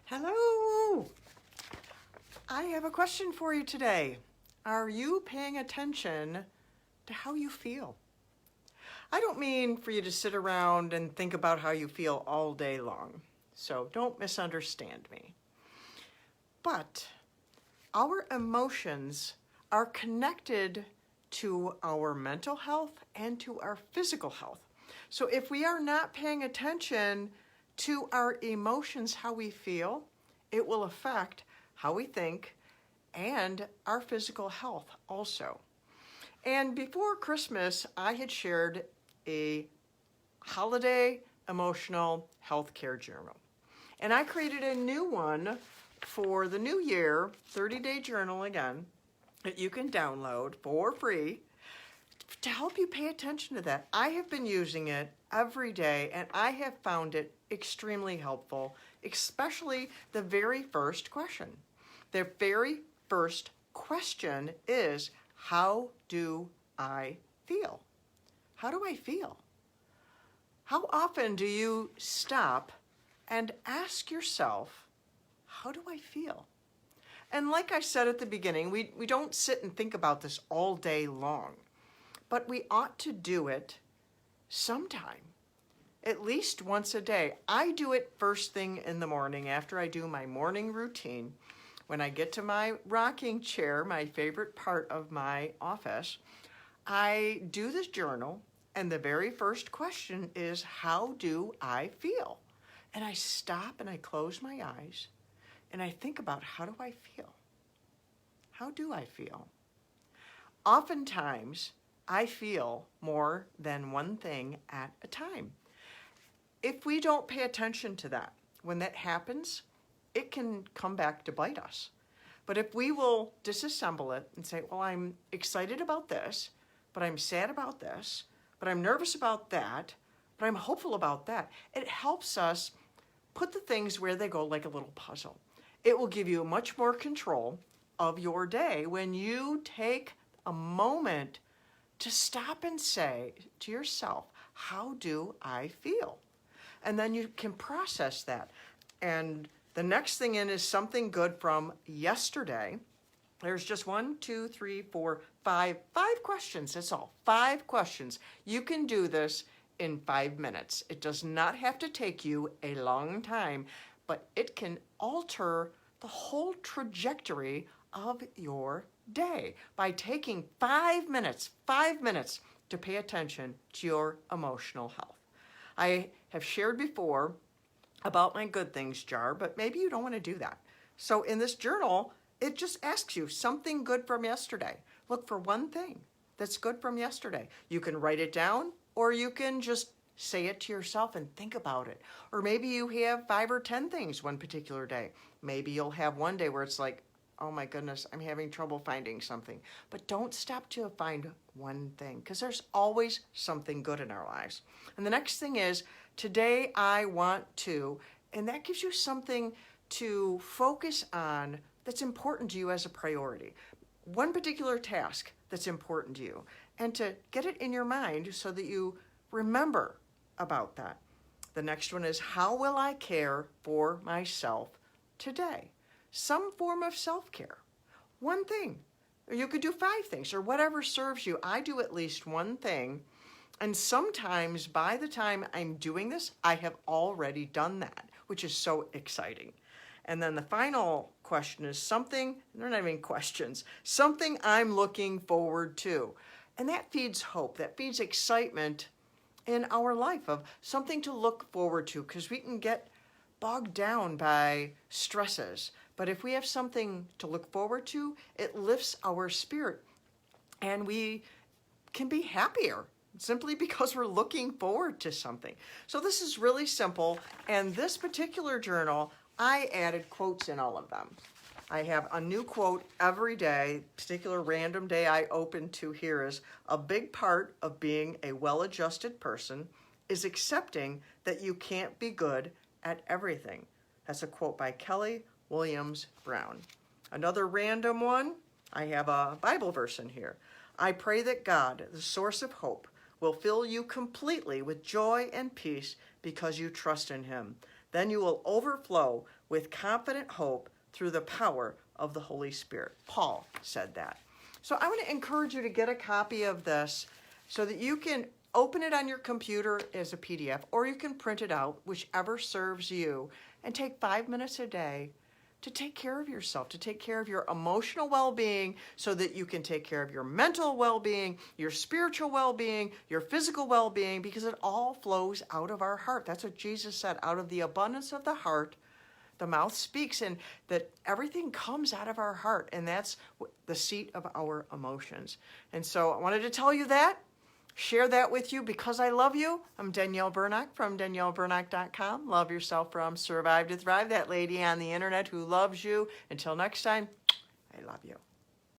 Hello! I have a question for you today. Are you paying attention to how you feel? I don't mean for you to sit around and think about how you feel all day long, so don't misunderstand me. But our emotions are connected to our mental health and to our physical health. So if we are not paying attention to our emotions, how we feel, it will affect how we think and our physical health also. And before Christmas, I had shared a holiday emotional health care journal. And I created a new one for the new year, 30-day journal again, that you can download for free to help you pay attention to that. I have been using it every day and I have found it extremely helpful, especially the very first question. The very first question is, how do I feel? How do I feel? How often do you stop and ask yourself, how do I feel? And like I said at the beginning, we don't sit and think about this all day long, but we ought to do it sometime, at least once a day. I do it first thing in the morning after I do my morning routine. When I get to my rocking chair, my favorite part of my office, I do this journal, and the very first question is, how do I feel? And I stop and I close my eyes and I think about, how do I feel? How do I feel? Oftentimes, I feel more than one thing at a time. If we don't pay attention to that, when that happens, it can come back to bite us. But if we will disassemble it and say, well, I'm excited about this, but I'm sad about this, but I'm nervous about that, but I'm hopeful about that, it helps us put the things where they go, like a little puzzle. It will give you much more control of your day when you take a moment to stop and say to yourself, how do I feel? And then you can process that. And the next thing in is something good from yesterday. There's just 1, 2, 3, 4, 5 questions. That's all. 5 questions. You can do this in 5 minutes. It does not have to take you a long time, but it can alter the whole trajectory of your day by taking 5 minutes to pay attention to your emotional health. I have shared before about my good things jar, but maybe you don't want to do that. So in this journal, it just asks you something good from yesterday. Look for one thing that's good from yesterday. You can write it down, or you can just say it to yourself and think about it. Or maybe you have 5 or 10 things one particular day. Maybe you'll have one day where it's like, oh my goodness, I'm having trouble finding something. But don't stop to find one thing, because there's always something good in our lives. And the next thing is, today I want to, and that gives you something to focus on that's important to you as a priority. One particular task that's important to you, and to get it in your mind so that you remember about that. The next one is, how will I care for myself today? Some form of self-care. One thing. Or you could do 5 things, or whatever serves you. I do at least one thing, and sometimes by the time I'm doing this, I have already done that, which is so exciting. And then the final question is something, they're not even questions, something I'm looking forward to. And that feeds hope, that feeds excitement in our life, of something to look forward to, because we can get bogged down by stresses. But if we have something to look forward to, it lifts our spirit and we can be happier simply because we're looking forward to something. So this is really simple. And this particular journal, I added quotes in all of them. I have a new quote every day. Particular random day I open to here is, a big part of being a well-adjusted person is accepting that you can't be good at everything. That's a quote by Kelly Williams Brown. Another random one, I have a Bible verse in here. I pray that God, the source of hope, will fill you completely with joy and peace because you trust in him. Then you will overflow with confident hope through the power of the Holy Spirit. Paul said that. So I want to encourage you to get a copy of this so that you can open it on your computer as a PDF, or you can print it out, whichever serves you, and take 5 minutes a day to take care of yourself, to take care of your emotional well-being so that you can take care of your mental well-being, your spiritual well-being, your physical well-being, because it all flows out of our heart. That's what Jesus said, out of the abundance of the heart, the mouth speaks, and that everything comes out of our heart, and that's the seat of our emotions. And so I wanted to tell you that, share that with you because I love you. I'm Danielle Bernack from DanielleBernack.com. Love yourself from Survive to Thrive, that lady on the internet who loves you. Until next time, I love you.